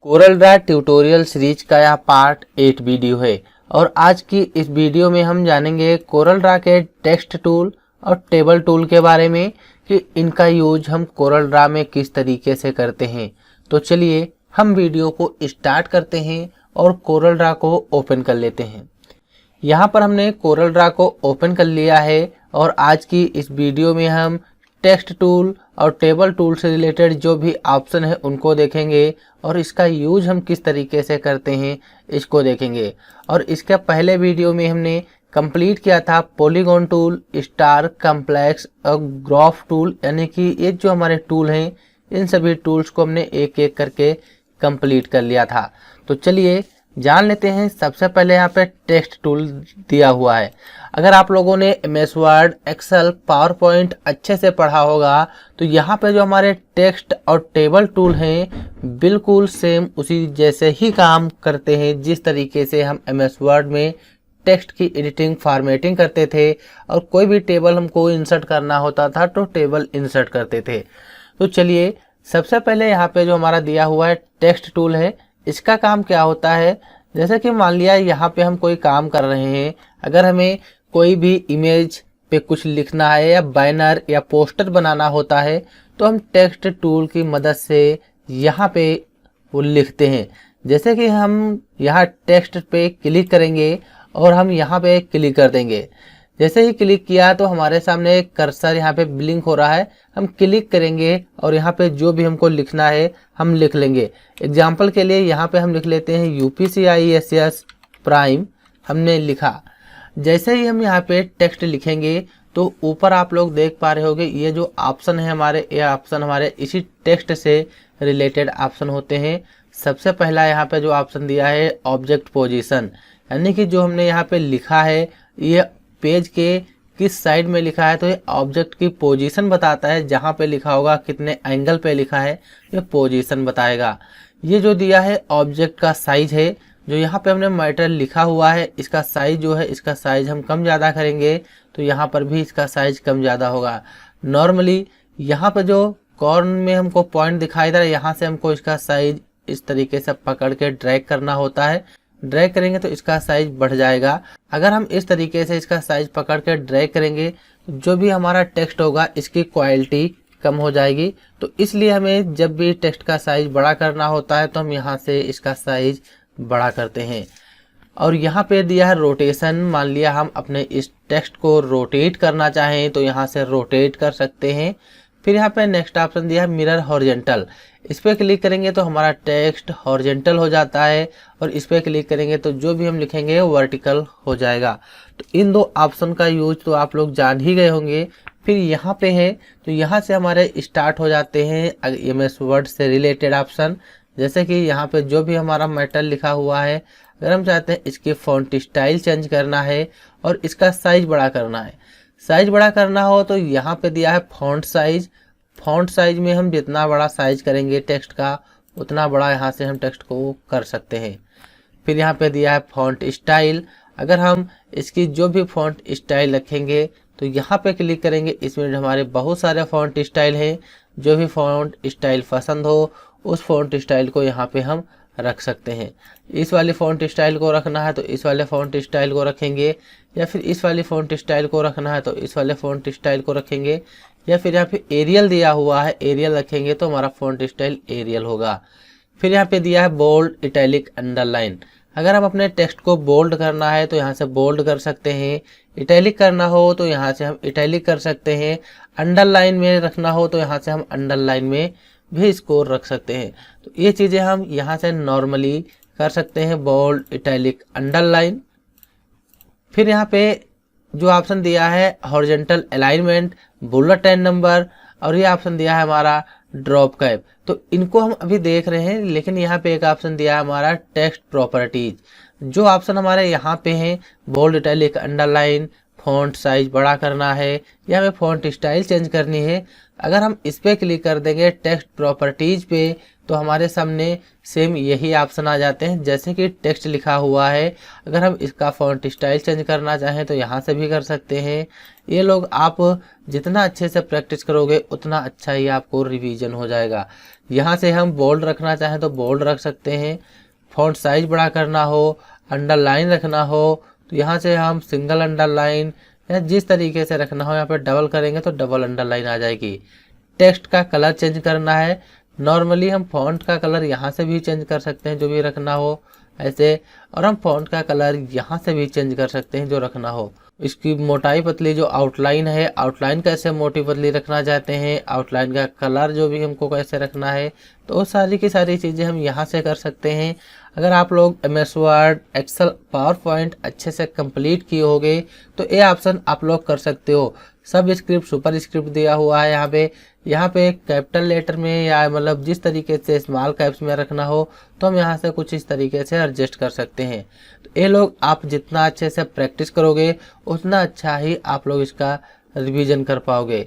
Corel Draw tutorial series का यह part 8 video है और आज की इस वीडियो में हम जानेंगे कोरल ड्रा के टेक्स्ट टूल और टेबल टूल के बारे में कि इनका यूज हम कोरल ड्रा में किस तरीके से करते हैं। तो चलिए हम वीडियो को स्टार्ट करते हैं और कोरल ड्रा को ओपन कर लेते हैं। यहाँ पर हमने कोरल ड्रा को ओपन कर लिया है और आज की इस वीडियो में हम टेक्स्ट टूल और टेबल टूल से रिलेटेड जो भी ऑप्शन है उनको देखेंगे और इसका यूज हम किस तरीके से करते हैं इसको देखेंगे। और इसके पहले वीडियो में हमने कंप्लीट किया था पॉलीगॉन टूल, स्टार, कॉम्प्लेक्स और ग्राफ टूल, यानी कि ये जो हमारे टूल हैं इन सभी टूल्स को हमने एक एक करके कंप्लीट कर लिया था। तो चलिए जान लेते हैं। सबसे पहले यहाँ पे टेक्स्ट टूल दिया हुआ है। अगर आप लोगों ने MS Word, Excel, PowerPoint अच्छे से पढ़ा होगा तो यहाँ पे जो हमारे टेक्स्ट और टेबल टूल हैं बिल्कुल सेम उसी जैसे ही काम करते हैं जिस तरीके से हम एमएस वर्ड में टेक्स्ट की एडिटिंग, फॉर्मेटिंग करते थे और कोई भी टेबल हमको इंसर्ट करना होता था तो टेबल इंसर्ट करते थे। तो चलिए सबसे पहले यहाँ पे जो हमारा दिया हुआ है टेक्स्ट टूल है, इसका काम क्या होता है। जैसे कि मान लिया यहाँ पे हम कोई काम कर रहे हैं, अगर हमें कोई भी इमेज पे कुछ लिखना है या बैनर या पोस्टर बनाना होता है तो हम टेक्स्ट टूल की मदद से यहाँ पे वो लिखते हैं। जैसे कि हम यहाँ टेक्स्ट पे क्लिक करेंगे और हम यहाँ पे क्लिक कर देंगे। जैसे ही क्लिक किया तो हमारे सामने एक कर्सर यहाँ पे ब्लिंक हो रहा है, हम क्लिक करेंगे और यहाँ पे जो भी हमको लिखना है हम लिख लेंगे। एग्जाम्पल के लिए यहाँ पे हम लिख लेते हैं UPSC प्राइम, हमने लिखा। जैसे ही हम यहाँ पे टेक्स्ट लिखेंगे तो ऊपर आप लोग देख पा रहे होंगे ये जो ऑप्शन है हमारे, ये ऑप्शन हमारे इसी टेक्स्ट से रिलेटेड ऑप्शन होते हैं। सबसे पहला यहाँ पे जो ऑप्शन दिया है ऑब्जेक्ट पोजीशन, यानी कि जो हमने यहाँ पे लिखा है ये पेज के किस साइड में लिखा है तो ये ऑब्जेक्ट की पोजीशन बताता है। जहाँ पे लिखा होगा कितने एंगल पे लिखा है ये पोजीशन बताएगा। ये जो दिया है ऑब्जेक्ट का साइज है, जो यहाँ पे हमने मैटर लिखा हुआ है इसका साइज जो है, इसका साइज हम कम ज़्यादा करेंगे तो यहाँ पर भी इसका साइज कम ज़्यादा होगा। नॉर्मली यहाँ पर जो कॉर्नर में हमको पॉइंट दिखाई दे रहा है यहाँ से हमको इसका साइज इस तरीके से पकड़ के ड्रैग करना होता है। ड्रैग करेंगे तो इसका साइज बढ़ जाएगा। अगर हम इस तरीके से इसका साइज पकड़ के ड्रैग करेंगे तो जो भी हमारा टेक्स्ट होगा इसकी क्वालिटी कम हो जाएगी। तो इसलिए हमें जब भी टेक्स्ट का साइज बड़ा करना होता है तो हम यहाँ से इसका साइज बड़ा करते हैं। और यहाँ पे दिया है रोटेशन, मान लिया हम अपने इस टेक्स्ट को रोटेट करना चाहें तो यहाँ से रोटेट कर सकते हैं। फिर यहाँ पे नेक्स्ट ऑप्शन दिया है मिरर हॉरिजॉन्टल, इस पर क्लिक करेंगे तो हमारा टेक्स्ट हॉरिजॉन्टल हो जाता है और इस पर क्लिक करेंगे तो जो भी हम लिखेंगे वो वर्टिकल हो जाएगा। तो इन दो ऑप्शन का यूज तो आप लोग जान ही गए होंगे। फिर यहाँ पे है तो यहाँ से हमारे स्टार्ट हो जाते हैं एमएस वर्ड से रिलेटेड ऑप्शन। जैसे कि यहाँ पे जो भी हमारा मैटर लिखा हुआ है, अगर हम चाहते हैं इसकी फॉन्ट स्टाइल चेंज करना है और इसका साइज बड़ा करना है, साइज बड़ा करना हो तो यहाँ पे दिया है फॉन्ट साइज। फॉन्ट साइज में हम जितना बड़ा साइज करेंगे टेक्स्ट का उतना बड़ा यहाँ से हम टेक्स्ट को कर सकते हैं। फिर यहाँ पे दिया है फॉन्ट स्टाइल, अगर हम इसकी जो भी फॉन्ट स्टाइल रखेंगे तो यहाँ पे क्लिक करेंगे, इसमें हमारे बहुत सारे फॉन्ट स्टाइल हैं। जो भी फॉन्ट स्टाइल पसंद हो उस फॉन्ट स्टाइल को यहाँ पे हम रख सकते हैं। इस वाली फॉन्ट स्टाइल को रखना है तो इस वाले फॉन्ट स्टाइल को रखेंगे, या फिर इस वाली फॉन्ट स्टाइल को रखना है तो इस वाले फॉन्ट स्टाइल को रखेंगे, या फिर यहाँ पे एरियल दिया हुआ है एरियल रखेंगे तो हमारा फॉन्ट स्टाइल एरियल होगा। फिर यहाँ पे दिया है बोल्ड, इटैलिक, अंडरलाइन, अगर हम अपने टेक्स्ट को बोल्ड करना है तो यहाँ से बोल्ड कर सकते हैं, इटैलिक करना हो तो यहाँ से हम इटैलिक कर सकते हैं, अंडरलाइन में रखना हो तो यहाँ से हम अंडरलाइन में भी इसको रख सकते हैं। तो ये चीज़ें हम यहाँ से नॉर्मली कर सकते हैं, बोल्ड, इटैलिक, अंडरलाइन। फिर यहाँ पे जो ऑप्शन दिया है horizontal alignment, bullet and number, और ये ऑप्शन दिया है हमारा ड्रॉप कैप। तो इनको हम अभी देख रहे हैं, लेकिन यहाँ पे एक ऑप्शन दिया है हमारा टेक्स्ट प्रॉपर्टीज। जो ऑप्शन हमारे यहाँ पे हैं bold, italic, underline, font size बड़ा करना है या हमें फॉन्ट स्टाइल चेंज करनी है अगर हम इस पर क्लिक कर देंगे टेक्स्ट प्रॉपर्टीज पे तो हमारे सामने सेम यही ऑप्शन आ जाते हैं जैसे कि टेक्स्ट लिखा हुआ है। अगर हम इसका फॉन्ट स्टाइल चेंज करना चाहें तो यहाँ से भी कर सकते हैं। ये लोग आप जितना अच्छे से प्रैक्टिस करोगे उतना अच्छा ही आपको रिवीजन हो जाएगा। यहाँ से हम बोल्ड रखना चाहें तो बोल्ड रख सकते हैं, फॉन्ट साइज बड़ा करना हो, अंडरलाइन रखना हो तो यहाँ से हम सिंगल अंडरलाइन या जिस तरीके से रखना हो यहाँ पे डबल करेंगे तो डबल अंडरलाइन आ जाएगी। टेक्स्ट का कलर चेंज करना है, नॉर्मली हम फॉन्ट का कलर यहाँ से भी चेंज कर सकते हैं जो भी रखना हो ऐसे, और हम फॉन्ट का कलर यहाँ से भी चेंज कर सकते हैं जो रखना हो। इसकी मोटाई पतली जो आउटलाइन है, आउटलाइन कैसे मोटी पतली रखना चाहते हैं, आउटलाइन का कलर जो भी हमको कैसे रखना है, तो सारी की सारी चीज़ें हम यहाँ से कर सकते हैं। अगर आप लोग MS Word, Excel, PowerPoint अच्छे से कंप्लीट किए होगे तो ये ऑप्शन आप लोग कर सकते हो। सब स्क्रिप्ट, सुपर स्क्रिप्ट दिया हुआ है यहाँ पे कैपिटल लेटर में या मतलब जिस तरीके से स्मॉल कैप्स में रखना हो तो हम यहाँ से कुछ इस तरीके से एडजस्ट कर सकते हैं। तो ये लोग आप जितना अच्छे से प्रैक्टिस करोगे उतना अच्छा ही आप लोग इसका रिवीजन कर पाओगे।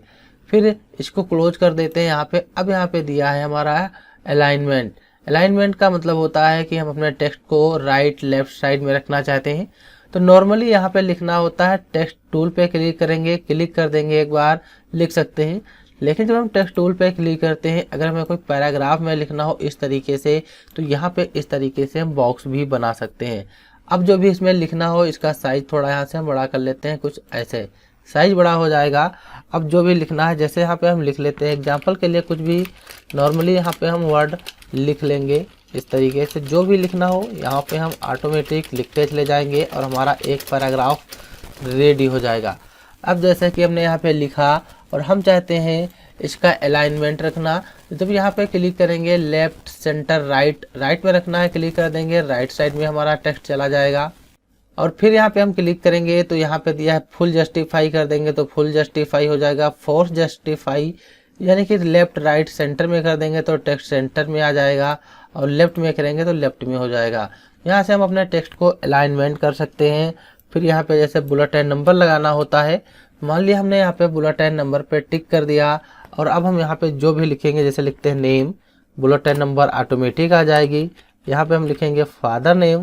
फिर इसको क्लोज कर देते हैं यहाँ पे। अब यहाँ पे दिया है हमारा अलाइनमेंट। अलाइनमेंट का मतलब होता है कि हम अपने टेक्स्ट को राइट लेफ्ट साइड में रखना चाहते हैं। तो नॉर्मली यहाँ पे लिखना होता है, टेक्स्ट टूल पे क्लिक करेंगे, क्लिक कर देंगे एक बार, लिख सकते हैं। लेकिन जब हम टेक्स्ट टूल पे क्लिक करते हैं, अगर हमें कोई पैराग्राफ में लिखना हो इस तरीके से तो यहाँ पे इस तरीके से हम बॉक्स भी बना सकते हैं। अब जो भी इसमें लिखना हो इसका साइज थोड़ा यहाँ से हम बड़ा कर लेते हैं, कुछ ऐसे साइज बड़ा हो जाएगा। अब जो भी लिखना है जैसे यहाँ पे हम लिख लेते हैं एग्जाम्पल के लिए कुछ भी, नॉर्मली यहाँ पे हम वर्ड लिख लेंगे इस तरीके से। जो भी लिखना हो यहाँ पे हम ऑटोमेटिक लिखते चले जाएंगे और हमारा एक पैराग्राफ रेडी हो जाएगा। अब जैसे कि हमने यहाँ पे लिखा और हम चाहते हैं इसका अलाइनमेंट रखना, जब यहाँ पे क्लिक करेंगे लेफ्ट सेंटर राइट, राइट में रखना है, क्लिक कर देंगे, राइट साइड में हमारा टेक्स्ट चला जाएगा। और फिर यहाँ पे हम क्लिक करेंगे तो यहाँ पे दिया है फुल जस्टिफाई, कर देंगे तो फुल जस्टिफाई हो जाएगा। फोर्स जस्टिफाई यानी कि लेफ्ट राइट सेंटर में कर देंगे तो टेक्स्ट सेंटर में आ जाएगा, और लेफ्ट में करेंगे तो लेफ्ट में हो जाएगा। यहाँ से हम अपने टेक्स्ट को अलाइनमेंट कर सकते हैं। फिर यहाँ पे जैसे बुलेट एंड नंबर लगाना होता है, मान लिया हमने यहाँ पे बुलेट एंड नंबर पे टिक कर दिया, और अब हम यहाँ पे जो भी लिखेंगे, जैसे लिखते हैं name, bullet and number automatic आ जाएगी। यहाँ पे हम लिखेंगे फादर नेम,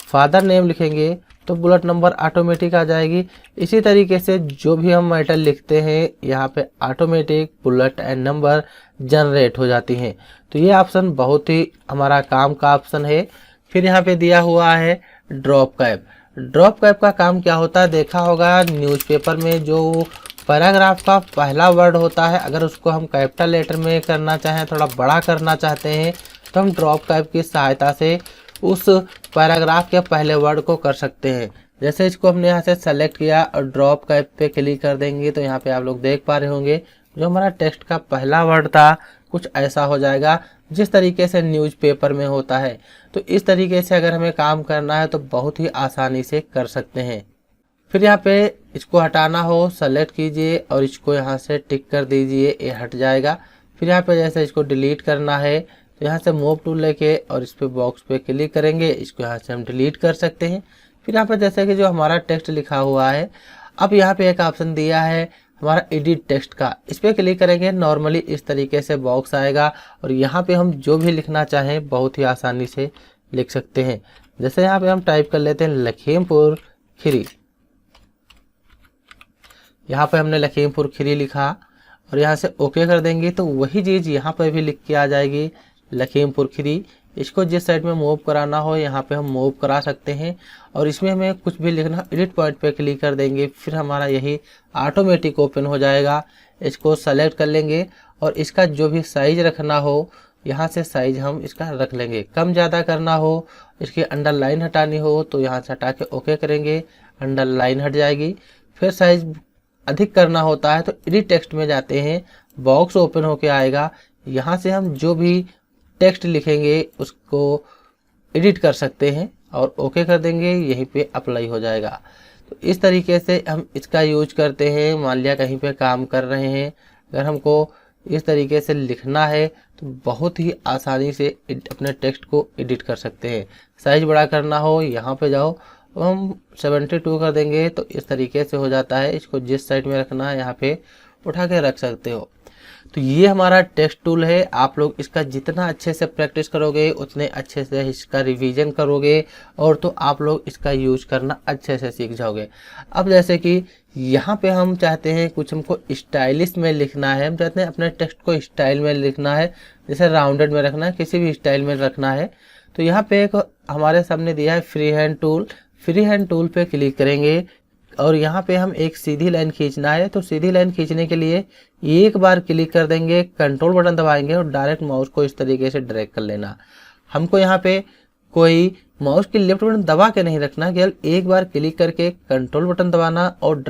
फादर नेम लिखेंगे तो बुलेट नंबर ऑटोमेटिक आ जाएगी। इसी तरीके से जो भी हम मैटर लिखते हैं यहाँ पे automatic bullet and number generate हो जाती हैं। तो ये ऑप्शन बहुत ही हमारा काम का ऑप्शन है। फिर यहाँ पे दिया हुआ है ड्रॉप कैप। ड्रॉप कैप का काम क्या होता है, देखा होगा न्यूज़पेपर में जो पैराग्राफ का पहला वर्ड होता है, अगर उसको हम कैपिटल लेटर में करना चाहें, थोड़ा बड़ा करना चाहते हैं, तो हम ड्रॉप कैप की सहायता से उस पैराग्राफ के पहले वर्ड को कर सकते हैं। जैसे इसको हमने यहाँ से सेलेक्ट किया और ड्रॉप कैप पे क्लिक कर देंगे तो यहाँ पे आप लोग देख पा रहे होंगे जो हमारा टेक्स्ट का पहला वर्ड था कुछ ऐसा हो जाएगा जिस तरीके से न्यूज़पेपर में होता है। तो इस तरीके से अगर हमें काम करना है तो बहुत ही आसानी से कर सकते हैं। फिर यहाँ पे इसको हटाना हो सेलेक्ट कीजिए और इसको यहाँ से टिक कर दीजिए, ये हट जाएगा। फिर यहाँ पे जैसे इसको डिलीट करना है तो यहाँ से मूव टूल लेके और इस पे बॉक्स पे क्लिक करेंगे, इसको यहाँ से हम डिलीट कर सकते हैं। फिर यहाँ पे जैसे कि जो हमारा टेक्स्ट लिखा हुआ है, अब यहाँ पे एक ऑप्शन दिया है हमारा एडिट टेक्स्ट का, इस पर क्लिक करेंगे, नॉर्मली इस तरीके से बॉक्स आएगा और यहाँ पे हम जो भी लिखना चाहें बहुत ही आसानी से लिख सकते हैं। जैसे यहाँ पे हम टाइप कर लेते हैं लखीमपुर खीरी, यहाँ पे हमने लखीमपुर खीरी लिखा और यहाँ से ओके कर देंगे तो वही चीज़ यहाँ पे भी लिख के आ जाएगी लखीमपुर खीरी। इसको जिस साइड में मूव कराना हो यहाँ पे हम मूव करा सकते हैं और इसमें हमें कुछ भी लिखना, एडिट पॉइंट पे क्लिक कर देंगे, फिर हमारा यही ऑटोमेटिक ओपन हो जाएगा। इसको सेलेक्ट कर लेंगे और इसका जो भी साइज रखना हो यहाँ से साइज हम इसका रख लेंगे। कम ज़्यादा करना हो, इसकी अंडरलाइन हटानी हो तो यहाँ से हटा के ओके करेंगे, अंडरलाइन हट जाएगी। फिर साइज अधिक करना होता है तो एडिट टेक्स्ट में जाते हैं, बॉक्स ओपन होके आएगा, यहाँ से हम जो भी टेक्स्ट लिखेंगे उसको एडिट कर सकते हैं और ओके कर देंगे, यहीं पे अप्लाई हो जाएगा। तो इस तरीके से हम इसका यूज करते हैं। मान लिया कहीं पे काम कर रहे हैं, अगर हमको इस तरीके से लिखना है तो बहुत ही आसानी से अपने टेक्स्ट को एडिट कर सकते हैं। साइज बड़ा करना हो यहाँ पे जाओ, हम 72 कर देंगे तो इस तरीके से हो जाता है। इसको जिस साइड में रखना है यहाँ पे उठा के रख सकते हो। तो ये हमारा टेक्स्ट टूल है। आप लोग इसका जितना अच्छे से प्रैक्टिस करोगे उतने अच्छे से इसका रिवीजन करोगे और तो आप लोग इसका यूज करना अच्छे से सीख जाओगे। अब जैसे कि यहाँ पे हम चाहते हैं कुछ हमको स्टाइलिश में लिखना है, हम चाहते हैं अपने टेक्स्ट को स्टाइल में लिखना है, जैसे राउंडेड में रखना है, किसी भी स्टाइल में रखना है। तो यहाँ पे एक हमारे सामने दिया है free hand tool. Free hand tool पे क्लिक करेंगे और यहाँ पे हम एक सीधी लाइन खींचना है। तो सीधी लाइन खींचने के लिए एक बार क्लिक कर देंगे, कंट्रोल बटन दबाएंगे और डायरेक्ट माउस को इस तरीके से ड्रैग कर लेना। हमको यहाँ पे कोई माउस की लेफ्ट बटन दबा के नहीं रखना, केवल एक बार क्लिक करके कंट्रोल बटन दबाना और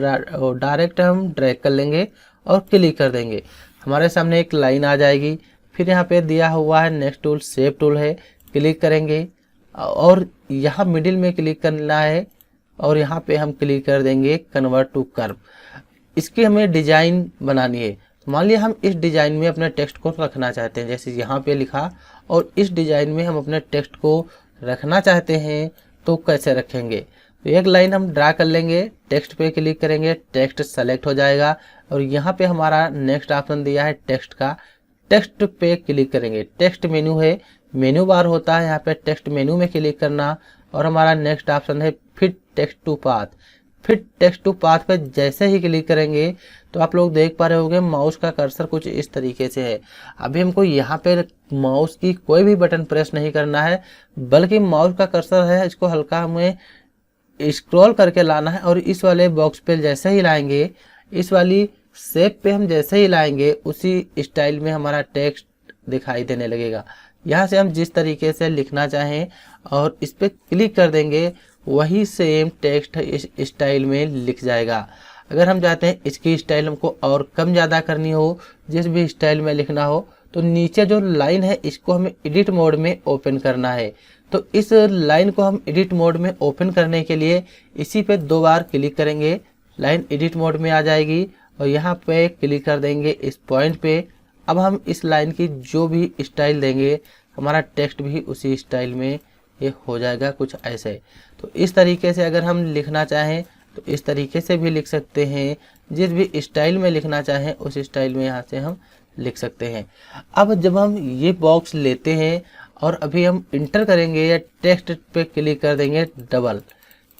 डायरेक्ट हम ड्रैग कर लेंगे और क्लिक कर देंगे। हमारे सामने एक लाइन आ जाएगी। फिर यहाँ पे दिया हुआ है नेक्स्ट टूल, शेप टूल है, क्लिक करेंगे और यहाँ मिडिल में क्लिक करना है और यहाँ पे हम क्लिक कर देंगे कन्वर्ट टू कर्व। इसकी हमें डिजाइन बनानी है। मान लिया हम इस डिजाइन में अपने टेक्स्ट को रखना चाहते हैं, जैसे यहाँ पे लिखा, और इस डिजाइन में हम अपने टेक्स्ट को रखना चाहते हैं तो कैसे रखेंगे। तो एक लाइन हम ड्रा कर लेंगे, टेक्स्ट पे क्लिक करेंगे, टेक्स्ट सेलेक्ट हो जाएगा और यहाँ पे हमारा नेक्स्ट ऑप्शन दिया है टेक्स्ट का। टेक्स्ट पे क्लिक करेंगे, टेक्स्ट मेन्यू है, मेन्यू बार होता है, यहाँ पे टेक्स्ट मेन्यू में क्लिक करना और हमारा नेक्स्ट ऑप्शन है fit text to path. Fit text to path पे जैसे ही क्लिक करेंगे तो आप लोग देख पा रहे होंगे माउस का कर्सर कुछ इस तरीके से है। अभी हमको यहाँ पे माउस की कोई भी बटन प्रेस नहीं करना है, बल्कि माउस का कर्सर है इसको हल्का हमें स्क्रॉल करके लाना है और इस वाले बॉक्स पे जैसे ही लाएंगे, इस वाली शेप पे हम जैसे ही लाएंगे उसी स्टाइल में हमारा टेक्स्ट दिखाई देने लगेगा। यहाँ से हम जिस तरीके से लिखना चाहें और इस पर क्लिक कर देंगे वही सेम टेक्स्ट इस स्टाइल में लिख जाएगा। अगर हम चाहते हैं इसकी स्टाइल हमको और कम ज़्यादा करनी हो, जिस भी स्टाइल में लिखना हो, तो नीचे जो लाइन है इसको हमें एडिट मोड में ओपन करना है। तो इस लाइन को हम एडिट मोड में ओपन करने के लिए इसी पे 2 बार क्लिक करेंगे, लाइन एडिट मोड में आ जाएगी और यहाँ पे क्लिक कर देंगे इस पॉइंट पे। अब हम इस लाइन की जो भी स्टाइल देंगे हमारा टेक्स्ट भी उसी स्टाइल में ये हो जाएगा कुछ ऐसे। तो इस तरीके से अगर हम लिखना चाहें तो इस तरीके से भी लिख सकते हैं, जिस भी स्टाइल में लिखना चाहें उस स्टाइल में यहाँ से हम लिख सकते हैं। अब जब हम ये बॉक्स लेते हैं और अभी हम इंटर करेंगे या टेक्स्ट पे क्लिक कर देंगे डबल,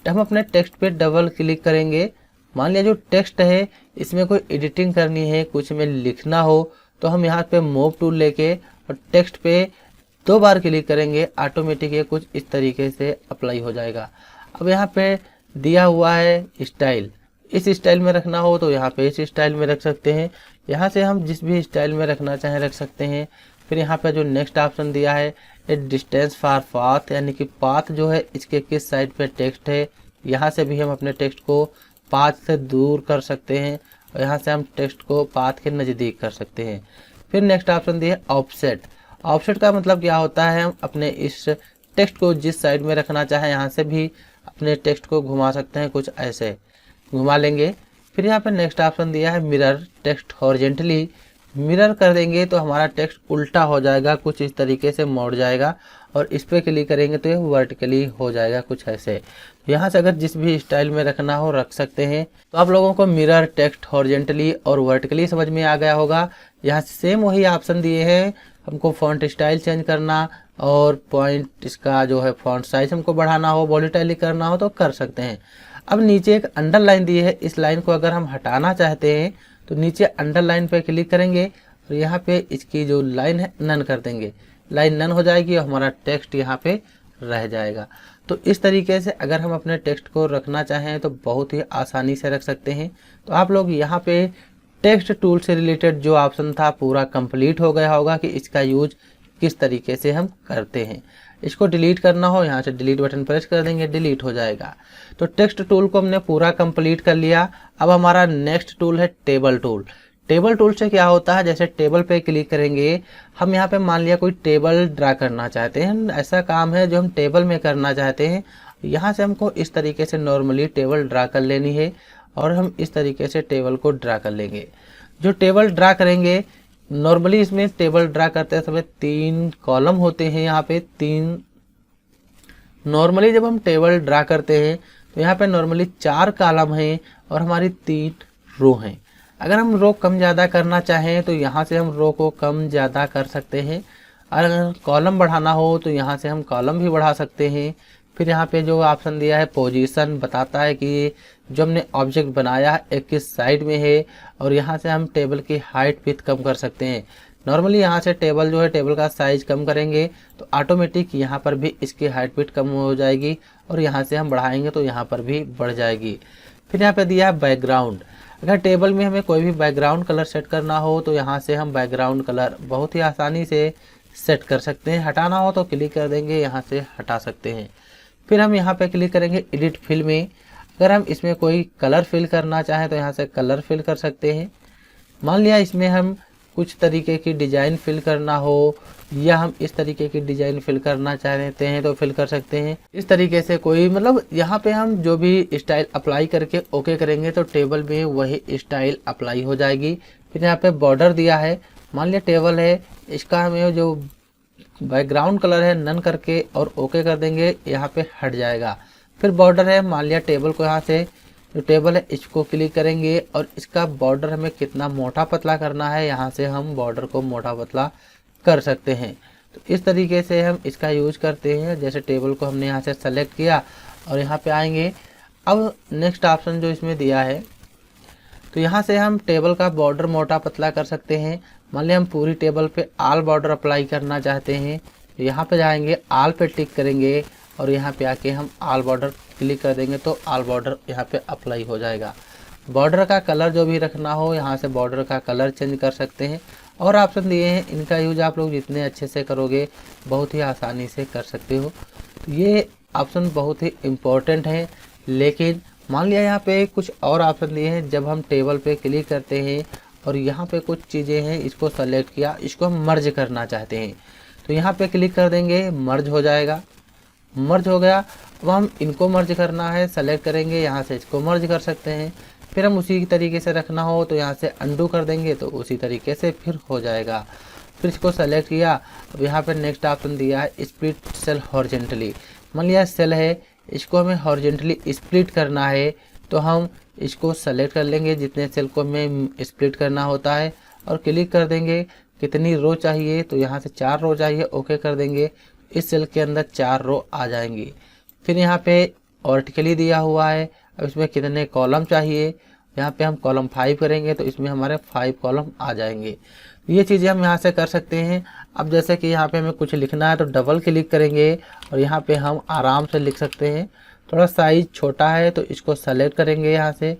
हम अपने टेक्स्ट पे डबल क्लिक करेंगे। मान लिया जो टेक्स्ट है इसमें कोई एडिटिंग करनी है, कुछ में लिखना हो, तो हम यहाँ पे मूव टूल लेके और टेक्स्ट पे 2 बार क्लिक करेंगे, ऑटोमेटिक ये कुछ इस तरीके से अप्लाई हो जाएगा। अब यहाँ पे दिया हुआ है स्टाइल, इस स्टाइल में रखना हो तो यहाँ पे इस स्टाइल में रख सकते हैं। यहाँ से हम जिस भी स्टाइल में रखना चाहें रख सकते हैं। फिर यहाँ पे जो नेक्स्ट ऑप्शन दिया है ए डिस्टेंस फॉर पाथ, यानी कि पाथ जो है इसके किस साइड पे टेक्स्ट है, यहाँ से भी हम अपने टेक्स्ट को पाथ से दूर कर सकते हैं और यहाँ से हम टेक्स्ट को पाथ के नज़दीक कर सकते हैं। फिर नेक्स्ट ऑप्शन दिया है ऑफसेट। ऑफसेट का मतलब क्या होता है, हम अपने इस टेक्स्ट को जिस साइड में रखना चाहें यहाँ से भी अपने टेक्स्ट को घुमा सकते हैं, कुछ ऐसे घुमा लेंगे। फिर यहाँ पे नेक्स्ट ऑप्शन दिया है मिरर टेक्स्ट हॉरिजॉन्टली, मिरर कर देंगे तो हमारा टेक्स्ट उल्टा हो जाएगा, कुछ इस तरीके से मोड़ जाएगा और इस पर क्लिक करेंगे तो ये वर्टिकली हो जाएगा कुछ ऐसे। यहाँ से अगर जिस भी स्टाइल में रखना हो रख सकते हैं। तो आप लोगों को मिरर टेक्स्ट हॉरिजॉन्टली और वर्टिकली समझ में आ गया होगा। यहाँ से सेम वही ऑप्शन दिए हैं, हमको फॉन्ट स्टाइल चेंज करना और पॉइंट इसका जो है फॉन्ट साइज हमको बढ़ाना हो, बॉडी टैली करना हो तो कर सकते हैं। अब नीचे एक अंडरलाइन दी है, इस लाइन को अगर हम हटाना चाहते हैं तो नीचे अंडरलाइन पे क्लिक करेंगे और यहाँ पे इसकी जो लाइन है नन कर देंगे, लाइन नन हो जाएगी और हमारा टेक्स्ट यहाँ पे रह जाएगा। तो इस तरीके से अगर हम अपने टेक्स्ट को रखना चाहें तो बहुत ही आसानी से रख सकते हैं। तो आप लोग यहाँ पे टेक्स्ट टूल से रिलेटेड जो ऑप्शन था पूरा कंप्लीट हो गया होगा कि इसका यूज किस तरीके से हम करते हैं। इसको डिलीट करना हो यहाँ से डिलीट बटन प्रेस कर देंगे, डिलीट हो जाएगा। तो टेक्स्ट टूल को हमने पूरा कंप्लीट कर लिया। अब हमारा नेक्स्ट टूल है टेबल टूल। टेबल टूल से क्या होता है, जैसे टेबल पे क्लिक करेंगे, हम यहाँ पे मान लिया कोई टेबल ड्रा करना चाहते हैं, ऐसा काम है जो हम टेबल में करना चाहते हैं। यहाँ से हमको इस तरीके से नॉर्मली टेबल ड्रा कर लेनी है और हम इस तरीके से टेबल को ड्रा कर लेंगे। जो टेबल ड्रा करेंगे नॉर्मली इसमें टेबल ड्रा करते समय 3 कॉलम होते हैं, यहाँ पे 3 नॉर्मली जब हम टेबल ड्रा करते हैं तो यहाँ पे नॉर्मली 4 कॉलम हैं और हमारी 3 रो हैं। अगर हम रो कम ज़्यादा करना चाहें तो यहाँ से हम रो को कम ज़्यादा कर सकते हैं। और अगर कॉलम बढ़ाना हो तो यहाँ से हम कॉलम भी बढ़ा सकते हैं। फिर यहाँ पे जो ऑप्शन दिया है पोजीशन, बताता है कि जो हमने ऑब्जेक्ट बनाया है एक किस साइड में है। और यहाँ से हम टेबल की हाइट विड्थ कम कर सकते हैं। नॉर्मली यहाँ से टेबल जो है टेबल का साइज कम करेंगे तो ऑटोमेटिक यहाँ पर भी इसकी हाइट विड्थ कम हो जाएगी, और यहाँ से हम बढ़ाएंगे तो यहाँ पर भी बढ़ जाएगी। फिर यहाँ पे दिया है बैकग्राउंड। अगर टेबल में हमें कोई भी बैकग्राउंड कलर सेट करना हो तो यहाँ से हम बैकग्राउंड कलर बहुत ही आसानी से सेट कर सकते हैं। हटाना हो तो क्लिक कर देंगे, यहाँ से हटा सकते हैं। फिर हम यहाँ पे क्लिक करेंगे एडिट फिल में। अगर हम इसमें कोई कलर फिल करना चाहें तो यहाँ से कलर फिल कर सकते हैं। मान लिया इसमें हम कुछ तरीके की डिज़ाइन फिल करना हो, या हम इस तरीके की डिज़ाइन फिल करना चाहते हैं तो फिल कर सकते हैं। इस तरीके से कोई मतलब यहाँ पे हम जो भी स्टाइल अप्लाई करके ओके करेंगे तो टेबल में वही स्टाइल अप्लाई हो जाएगी। फिर यहाँ पे बॉर्डर दिया है। मान लिया टेबल है, इसका हमें जो बैकग्राउंड कलर है नन करके और ओके कर देंगे, यहाँ पे हट जाएगा। फिर बॉर्डर है, मान लिया टेबल को यहाँ से जो टेबल है इसको क्लिक करेंगे और इसका बॉर्डर हमें कितना मोटा पतला करना है, यहाँ से हम बॉर्डर को मोटा पतला कर सकते हैं। तो इस तरीके से हम इसका यूज करते हैं। जैसे टेबल को हमने यहाँ से सेलेक्ट किया और यहाँ पे आएंगे। अब नेक्स्ट ऑप्शन जो इसमें दिया है तो यहाँ से हम टेबल का बॉर्डर मोटा पतला कर सकते हैं। मान लिया हम पूरी टेबल पे ऑल बॉर्डर अप्लाई करना चाहते हैं तो यहाँ पे जाएंगे, ऑल पे टिक करेंगे और यहाँ पे आके हम ऑल बॉर्डर क्लिक कर देंगे तो ऑल बॉर्डर यहाँ पे अप्लाई हो जाएगा। बॉर्डर का कलर जो भी रखना हो यहाँ से बॉर्डर का कलर चेंज कर सकते हैं। और ऑप्शन दिए हैं, इनका यूज आप लोग जितने अच्छे से करोगे बहुत ही आसानी से कर सकते हो। तो ये ऑप्शन बहुत ही इम्पोर्टेंट है। लेकिन मान लिया यहाँ पे कुछ और ऑप्शन दिए हैं, जब हम टेबल पे क्लिक करते हैं और यहाँ पे कुछ चीज़ें हैं इसको सेलेक्ट किया, इसको हम मर्ज करना चाहते हैं तो यहाँ पे क्लिक कर देंगे, मर्ज हो जाएगा। मर्ज हो गया। अब हम इनको मर्ज करना है, सेलेक्ट करेंगे, यहाँ से इसको मर्ज कर सकते हैं। फिर हम उसी तरीके से रखना हो तो यहाँ से अंडू कर देंगे तो उसी तरीके से फिर हो जाएगा। फिर इसको सेलेक्ट किया। अब यहाँ पे नेक्स्ट ऑप्शन दिया है स्प्लिट सेल हॉरिजॉन्टली। मान लिया सेल है, इसको हमें हॉरिजॉन्टली स्प्लिट करना है तो हम इसको सेलेक्ट कर लेंगे जितने सेल को हमें स्प्लिट करना होता है और क्लिक कर देंगे। कितनी रो चाहिए तो यहाँ से 4 रो चाहिए, ओके कर देंगे। इस सेल के अंदर 4 रो आ जाएंगी। फिर यहाँ पे वर्टिकली दिया हुआ है, अब इसमें कितने कॉलम चाहिए, यहाँ पे हम कॉलम 5 करेंगे तो इसमें हमारे 5 कॉलम आ जाएंगे। ये चीज़ें हम यहाँ से कर सकते हैं। अब जैसे कि यहाँ पे हमें कुछ लिखना है तो डबल क्लिक करेंगे और यहाँ पे हम आराम से लिख सकते हैं। थोड़ा साइज छोटा है तो इसको सेलेक्ट करेंगे, यहाँ से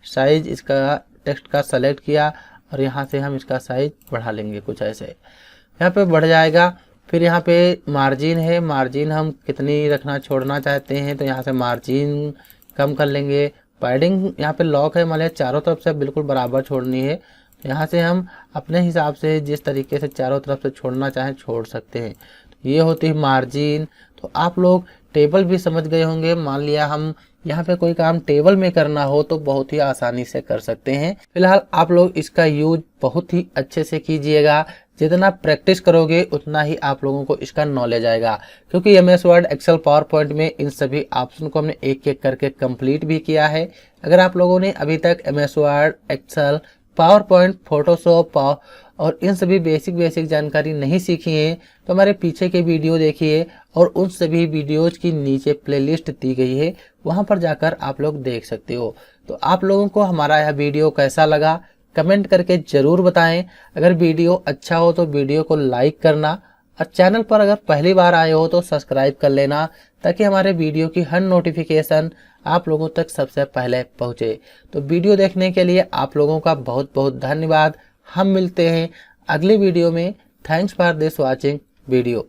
साइज इसका टेक्स्ट का सेलेक्ट किया और यहाँ से हम इसका साइज बढ़ा लेंगे कुछ ऐसे, यहाँ पे बढ़ जाएगा। फिर यहाँ पे मार्जिन है, मार्जिन हम कितनी रखना छोड़ना चाहते हैं तो यहाँ से मार्जिन कम कर लेंगे। पैडिंग यहाँ पे लॉक है, मान लिया चारों तरफ से बिल्कुल बराबर छोड़नी है तो यहाँ से हम अपने हिसाब से जिस तरीके से चारों तरफ से छोड़ना चाहें छोड़ सकते हैं। तो ये होती है मार्जिन। तो आप लोग टेबल भी समझ गए होंगे। मान लिया हम यहाँ पे कोई काम टेबल में करना हो तो बहुत ही आसानी से कर सकते हैं। फिलहाल आप लोग इसका यूज बहुत ही अच्छे से कीजिएगा। जितना प्रैक्टिस करोगे उतना ही आप लोगों को इसका नॉलेज आएगा, क्योंकि MS Word, Excel, PowerPoint में इन सभी ऑप्शन को हमने एक एक करके कंप्लीट भी किया है। अगर आप लोगों ने अभी तक MS Word, Excel, PowerPoint, Photoshop और इन सभी बेसिक जानकारी नहीं सीखी है तो हमारे पीछे के वीडियो देखिए और उन सभी वीडियोज की नीचे प्लेलिस्ट दी गई है, वहां पर जाकर आप लोग देख सकते हो। तो आप लोगों को हमारा यह वीडियो कैसा लगा कमेंट करके ज़रूर बताएं। अगर वीडियो अच्छा हो तो वीडियो को लाइक करना और चैनल पर अगर पहली बार आए हो तो सब्सक्राइब कर लेना, ताकि हमारे वीडियो की हर नोटिफिकेशन आप लोगों तक सबसे पहले पहुंचे। तो वीडियो देखने के लिए आप लोगों का बहुत बहुत धन्यवाद। हम मिलते हैं अगली वीडियो में। Thanks for this watching video.